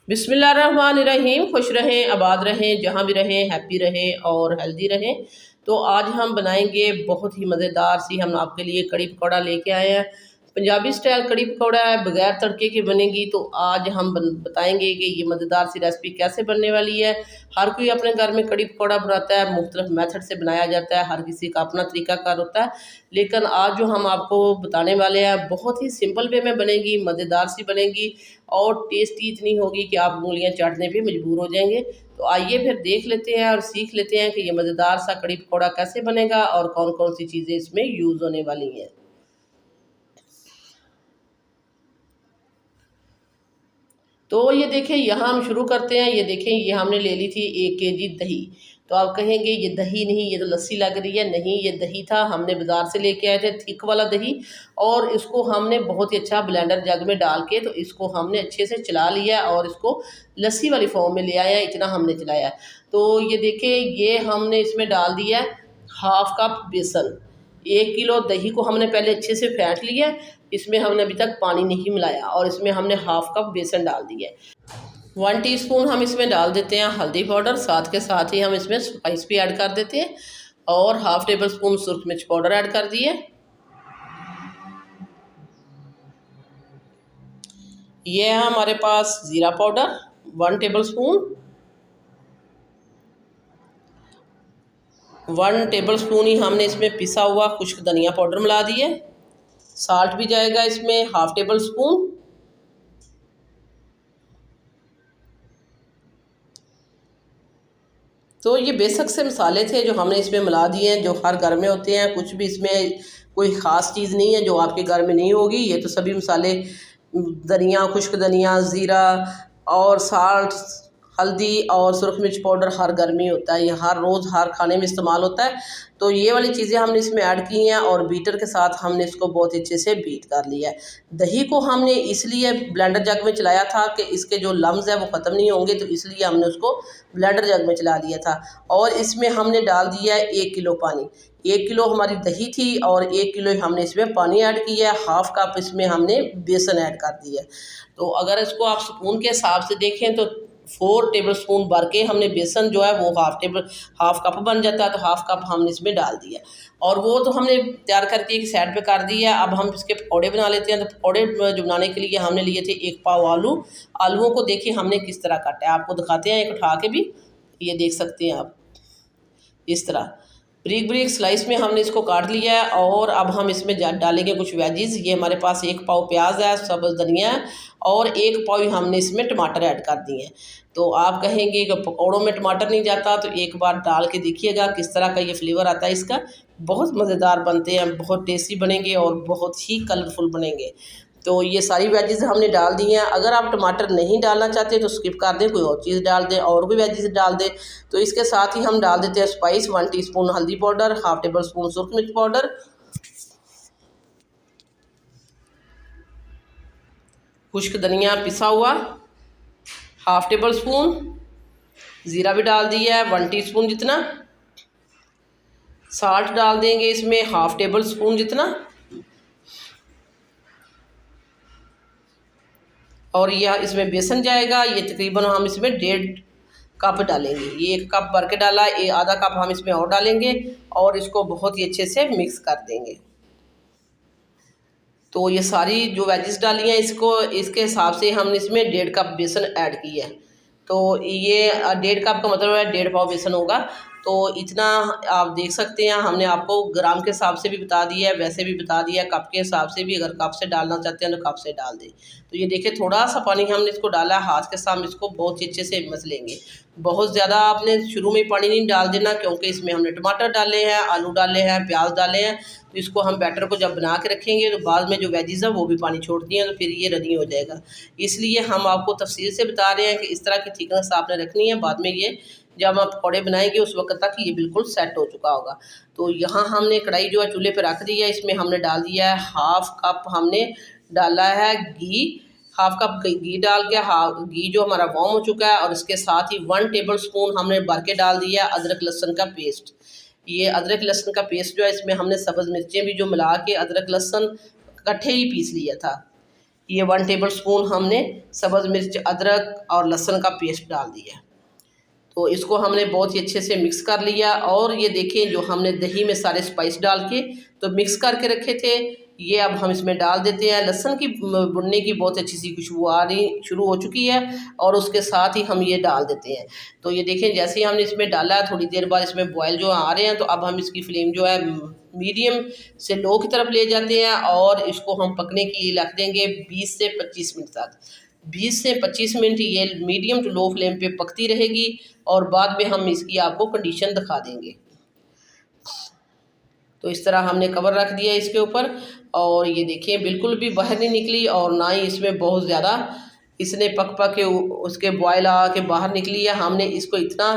बिस्मिल्लाहिर्रहमानिर्रहीम। खुश रहें, आबाद रहें, जहाँ भी रहें, हैप्पी रहें और हेल्दी रहें। तो आज हम बनाएंगे बहुत ही मज़ेदार सी, हम आपके लिए कड़ी पकौड़ा लेके आए हैं। पंजाबी स्टाइल कड़ी पकौड़ा है, बगैर तड़के की बनेगी। तो आज हम बताएंगे कि ये मज़ेदार सी रेसिपी कैसे बनने वाली है। हर कोई अपने घर में कड़ी पकौड़ा बनाता है, मुख्तलिफ मेथड से बनाया जाता है, हर किसी का अपना तरीकाकार होता है। लेकिन आज जो हम आपको बताने वाले हैं बहुत ही सिंपल वे में बनेगी, मज़ेदार सी बनेगी और टेस्टी इतनी होगी कि आप उंगलियां चाटने पे मजबूर हो जाएंगे। तो आइए फिर देख लेते हैं और सीख लेते हैं कि ये मज़ेदार सा कड़ी पकौड़ा कैसे बनेगा और कौन कौन सी चीज़ें इसमें यूज़ होने वाली हैं। तो ये देखें, यहाँ हम शुरू करते हैं। ये देखें, ये हमने ले ली थी 1 केजी दही। तो आप कहेंगे ये दही नहीं, ये तो लस्सी लग रही है। नहीं, ये दही था, हमने बाज़ार से लेके आए थे थिक वाला दही। और इसको हमने बहुत ही अच्छा ब्लेंडर जग में डाल के तो इसको हमने अच्छे से चला लिया और इसको लस्सी वाली फॉर्म में ले आया। इतना हमने चलाया। तो ये देखें, ये हमने इसमें डाल दिया 1/2 कप बेसन। 1 किलो दही को हमने पहले अच्छे से फेंट लिया। इसमें हमने अभी तक पानी नहीं मिलाया और इसमें हमने 1/2 कप बेसन डाल दिया है। 1 टीस्पून हम इसमें डाल देते हैं हल्दी पाउडर, साथ के साथ ही हम इसमें स्पाइस भी ऐड कर देते हैं और 1/2 टेबल स्पून सुरख मिर्च पाउडर ऐड कर दिए। ये है हमारे पास ज़ीरा powder 1 tablespoon. 1 tablespoon ही हमने इसमें पिसा हुआ खुश्क धनिया पाउडर मिला दिए। साल्ट भी जाएगा इसमें 1/2 टेबल स्पून। तो ये बेसिक से मसाले थे जो हमने इसमें मिला दिए हैं, जो हर घर में होते हैं। कुछ भी इसमें कोई ख़ास चीज़ नहीं है जो आपके घर में नहीं होगी। ये तो सभी मसाले, धनिया, खुश्क धनिया, ज़ीरा और साल्ट, हल्दी और सुरख मिर्च पाउडर हर घर में होता है। ये हर रोज़ हर खाने में इस्तेमाल होता है। तो ये वाली चीज़ें हमने इसमें ऐड की हैं और बीटर के साथ हमने इसको बहुत अच्छे से बीट कर लिया है। दही को हमने इसलिए ब्लेंडर जग में चलाया था कि इसके जो लम्स हैं वो ख़त्म नहीं होंगे, तो इसलिए हमने उसको ब्लेंडर जग में चला दिया था। और इसमें हमने डाल दिया है 1 किलो पानी। 1 किलो हमारी दही थी और 1 किलो हमने इसमें पानी ऐड किया है। 1/2 कप इसमें हमने बेसन ऐड कर दिया है। तो अगर इसको आप स्पून के हिसाब से देखें तो 4 टेबल स्पून भर के हमने बेसन जो है वो 1/2 कप बन जाता है। तो 1/2 कप हमने इसमें डाल दिया और वो तो हमने तैयार करके एक साइड पे कर दिया। अब हम इसके पकौड़े बना लेते हैं। तो पकौड़े जो बनाने के लिए हमने लिए थे 1 पाव आलू। आलूओं को देखिए हमने किस तरह काटा है, आपको दिखाते हैं एक उठा के भी। ये देख सकते हैं आप, इस तरह ब्रीक ब्रीक स्लाइस में हमने इसको काट लिया है। और अब हम इसमें डालेंगे कुछ वेजीज। ये हमारे पास 1 पाव प्याज है, सब्ज़ धनिया है और 1 पाव ही हमने इसमें टमाटर ऐड कर दिए हैं। तो आप कहेंगे कि पकौड़ों में टमाटर नहीं जाता, तो एक बार डाल के देखिएगा किस तरह का ये फ्लेवर आता है इसका। बहुत मज़ेदार बनते हैं, बहुत टेस्टी बनेंगे और बहुत ही कलरफुल बनेंगे। तो ये सारी वेजेस हमने डाल दी हैं। अगर आप टमाटर नहीं डालना चाहते तो स्किप कर दें, कोई और चीज़ डाल दें और भी वेजेस डाल दें। तो इसके साथ ही हम डाल देते हैं स्पाइस, 1 टीस्पून हल्दी पाउडर, 1/2 टेबल स्पून सुरख मिर्च पाउडर, खुश्क धनिया पिसा हुआ 1/2 टेबल स्पून, ज़ीरा भी डाल दिया है 1 टीस्पून जितना। साल्ट डाल देंगे इसमें 1/2 टेबल स्पून जितना। और यह इसमें बेसन जाएगा, ये तकरीबन हम इसमें 1.5 कप डालेंगे। ये 1 कप भर के डाला, ये आधा कप हम इसमें और डालेंगे और इसको बहुत ही अच्छे से मिक्स कर देंगे। तो ये सारी जो वेजिस डाली हैं इसको इसके हिसाब से हमने इसमें 1.5 कप बेसन ऐड किया है। तो ये 1.5 कप का मतलब है 1.5 पाव बेसन होगा। तो इतना आप देख सकते हैं, हमने आपको ग्राम के हिसाब से भी बता दिया है, वैसे भी बता दिया है, कप के हिसाब से भी। अगर कप से डालना चाहते हैं तो कप से डाल दें। तो ये देखिए थोड़ा सा पानी हमने इसको डाला है, हाथ के साथ इसको बहुत ही अच्छे से मस लेंगे। बहुत ज़्यादा आपने शुरू में पानी नहीं डाल देना, क्योंकि इसमें हमने टमाटर डाले हैं, आलू डाले हैं, प्याज डाले हैं। तो इसको हम बैटर को जब बना के रखेंगे तो बाद में जो वेजिज़ है वो भी पानी छोड़ती हैं, तो फिर ये रेडी हो जाएगा। इसलिए हम आपको तफसील से बता रहे हैं कि इस तरह की थिकनेस आपने रखनी है। बाद में ये जब आप पकौड़े बनाएंगे उस वक्त तक ये बिल्कुल सेट हो चुका होगा। तो यहाँ हमने कढ़ाई जो है चूल्हे पर रख दी है। इसमें हमने डाल दिया है 1/2 कप हमने डाला है घी। 1/2 कप घी डाल के घी जो हमारा वार्म हो चुका है और इसके साथ ही 1 टेबल स्पून हमने भर के डाल दिया अदरक लहसुन का पेस्ट। ये अदरक लहसुन का पेस्ट जो है इसमें हमने सब्ज़ मिर्चें भी जो मिला के अदरक लहसुन इकट्ठे ही पीस लिया था। ये 1 टेबल स्पून हमने सब्ज़ मिर्च, अदरक और लहसुन का पेस्ट डाल दिया। तो इसको हमने बहुत ही अच्छे से मिक्स कर लिया। और ये देखिए जो हमने दही में सारे स्पाइस डाल के तो मिक्स करके रखे थे, ये अब हम इसमें डाल देते हैं। लहसुन की भुनने की बहुत अच्छी सी खुशबू आ रही शुरू हो चुकी है और उसके साथ ही हम ये डाल देते हैं। तो ये देखें जैसे ही हमने इसमें डाला, थोड़ी देर बाद इसमें बॉयल जो आ रहे हैं, तो अब हम इसकी फ्लेम जो है मीडियम से लो की तरफ ले जाते हैं और इसको हम पकने के लिए रख देंगे 20 से 25 मिनट तक। 20 से 25 मिनट ये मीडियम टू लो फ्लेम पे पकती रहेगी और बाद में हम इसकी आपको कंडीशन दिखा देंगे। तो इस तरह हमने कवर रख दिया इसके ऊपर और ये देखिए बिल्कुल भी बाहर नहीं निकली और ना ही इसमें बहुत ज़्यादा इसने पक के उसके बॉयल आ के बाहर निकली है। हमने इसको इतना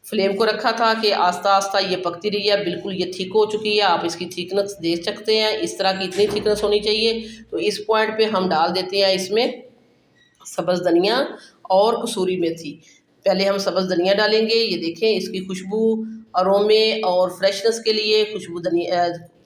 फ्लेम को रखा था कि आस्ता आस्ता ये पकती रही है। बिल्कुल ये थिक हो चुकी है, आप इसकी थिकनेस देख सकते हैं, इस तरह की इतनी थिकनेस होनी चाहिए। तो इस पॉइंट पे हम डाल देते हैं इसमें सब्ज़ धनिया और कसूरी मेथी। पहले हम सब्ज़ धनिया डालेंगे, ये देखें इसकी खुशबू, अरोमे और फ्रेशनेस के लिए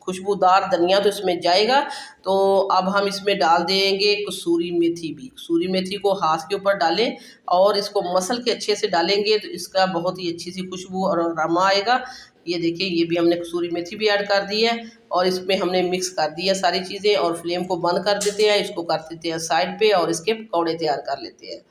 खुशबूदार धनिया तो इसमें जाएगा। तो अब हम इसमें डाल देंगे कसूरी मेथी भी। कसूरी मेथी को हाथ के ऊपर डालें और इसको मसल के अच्छे से डालेंगे तो इसका बहुत ही अच्छी सी खुशबू और अरोमा आएगा। ये देखिए ये भी हमने कसूरी मेथी भी ऐड कर दी है और इसमें हमने मिक्स कर दिया सारी चीज़ें और फ्लेम को बंद कर देते हैं। इसको कर देते हैं साइड पे और इसके पकौड़े तैयार कर लेते हैं।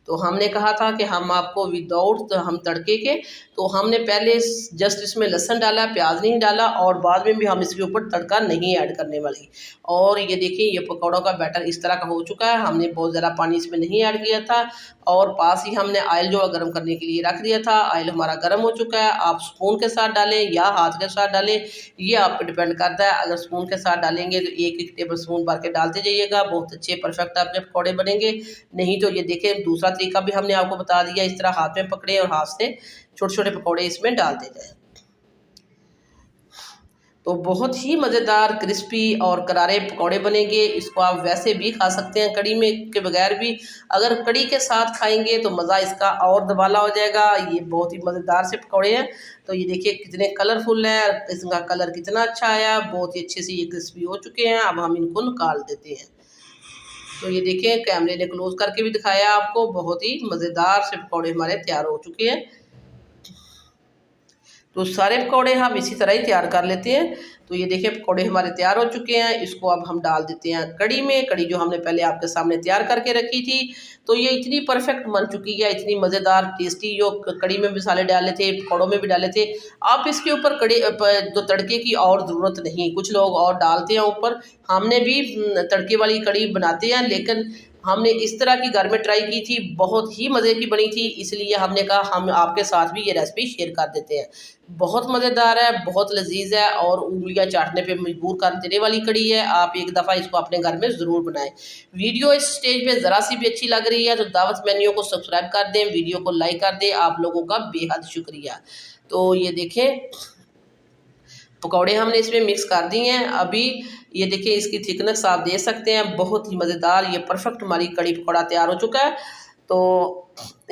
तो हमने कहा था कि हम आपको विदाउट हम तड़के के, तो हमने पहले जस्ट इसमें लहसुन डाला, प्याज नहीं डाला और बाद में भी हम इसके ऊपर तड़का नहीं ऐड करने वाली। और ये देखिए ये पकौड़ों का बैटर इस तरह का हो चुका है। हमने बहुत ज़्यादा पानी इसमें नहीं ऐड किया था और पास ही हमने ऑयल जो गर्म करने के लिए रख दिया था। ऑयल हमारा गर्म हो चुका है, आप स्पून के साथ डालें या हाथ के साथ डालें, ये आप पे डिपेंड करता है। अगर स्पून के साथ डालेंगे तो 1-1 टेबल स्पून भर के डालते जाइएगा, बहुत अच्छे परफेक्ट आपके पकौड़े बनेंगे। नहीं तो ये देखें दूसरा तरीका भी हमने आपको बता दिया, इस तरह हाथ में पकड़े और हाथ से छोटे छोटे पकौड़े इसमें डाल दे जाए। तो बहुत ही मज़ेदार क्रिस्पी और करारे पकौड़े बनेंगे। इसको आप वैसे भी खा सकते हैं, कड़ी में के बगैर भी। अगर कड़ी के साथ खाएंगे तो मज़ा इसका और दुबाला हो जाएगा। ये बहुत ही मज़ेदार से पकौड़े हैं। तो ये देखिए कितने कलरफुल हैं, इसका कलर कितना अच्छा आया, बहुत ही अच्छे से ये क्रिस्पी हो चुके हैं। अब हम इनको निकाल देते हैं। तो ये देखिए कैमरे ने क्लोज करके भी दिखाया आपको, बहुत ही मज़ेदार से पकौड़े हमारे तैयार हो चुके हैं। तो सारे पकौड़े हम इसी तरह ही तैयार कर लेते हैं। तो ये देखिए पकौड़े हमारे तैयार हो चुके हैं। इसको अब हम डाल देते हैं कड़ी में, कड़ी जो हमने पहले आपके सामने तैयार करके रखी थी। तो ये इतनी परफेक्ट बन चुकी है, इतनी मज़ेदार टेस्टी, जो कड़ी में मसाले डाले थे, पकौड़ों में भी डाले थे। आप इसके ऊपर कड़ी जो तड़के की और ज़रूरत नहीं, कुछ लोग और डालते हैं ऊपर। हमने भी तड़के वाली कड़ी बनाते हैं, लेकिन हमने इस तरह की घर में ट्राई की थी, बहुत ही मज़े की बनी थी, इसलिए हमने कहा हम आपके साथ भी ये रेसिपी शेयर कर देते हैं। बहुत मज़ेदार है, बहुत लजीज है और उंगलियां चाटने पे मजबूर कर देने वाली कड़ी है। आप एक दफ़ा इसको अपने घर में ज़रूर बनाएं। वीडियो इस स्टेज पे ज़रा सी भी अच्छी लग रही है तो दावत मेन्यू को सब्सक्राइब कर दें, वीडियो को लाइक कर दें। आप लोगों का बेहद शुक्रिया। तो ये देखें पकौड़े हमने इसमें मिक्स कर दिए हैं। अभी ये देखिए इसकी थिकनेस आप देख सकते हैं, बहुत ही मज़ेदार, ये परफेक्ट हमारी कड़ी पकौड़ा तैयार हो चुका है। तो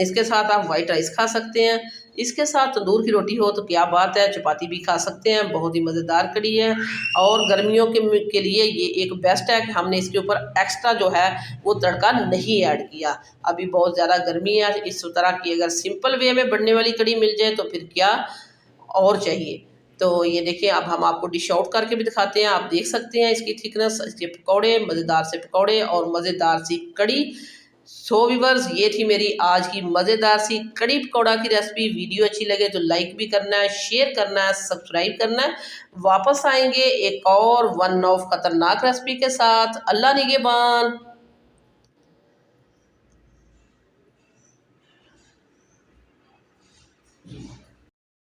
इसके साथ आप वाइट राइस खा सकते हैं, इसके साथ तंदूर की रोटी हो तो क्या बात है, चपाती भी खा सकते हैं। बहुत ही मज़ेदार कड़ी है और गर्मियों के लिए ये एक बेस्ट है कि हमने इसके ऊपर एक्स्ट्रा जो है वो तड़का नहीं ऐड किया। अभी बहुत ज़्यादा गर्मी है, इस तरह की अगर सिंपल वे में बनने वाली कड़ी मिल जाए तो फिर क्या और चाहिए। तो ये देखिए अब हम आपको डिश आउट करके भी दिखाते हैं, आप देख सकते हैं इसकी थिकनेस, इसके पकौड़े, मज़ेदार से पकौड़े और मज़ेदार सी कड़ी। सो व्यूअर्स, ये थी मेरी आज की मज़ेदार सी कड़ी पकौड़ा की रेसिपी। वीडियो अच्छी लगे तो लाइक भी करना है, शेयर करना है, सब्सक्राइब करना है। वापस आएंगे एक और वन ऑफ खतरनाक रेसिपी के साथ। अल्लाह निगहबान।